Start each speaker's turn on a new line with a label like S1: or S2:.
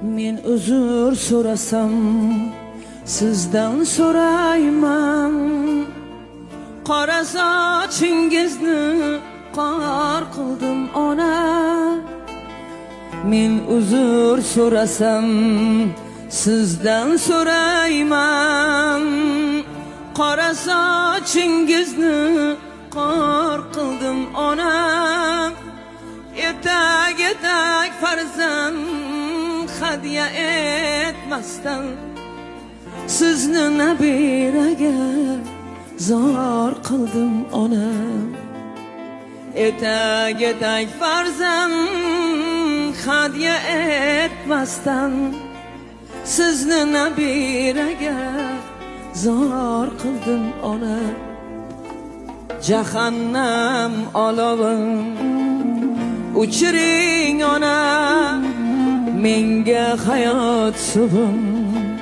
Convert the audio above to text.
S1: Men uzr so'rasam sizdan so'rayman. Qora sochingizni qor qildim ona. Men uzr so'rasam sizdan so'rayman. Qora sochingizni qor qildim ona. Etak etak farzand hadya etmasdan sizni nabiraga zor qildim ona. Etak etak farzand hadya etmasdan sizni nabiraga zor qildim ona. Jahannam olovin uchiring ona, menga hayot suvim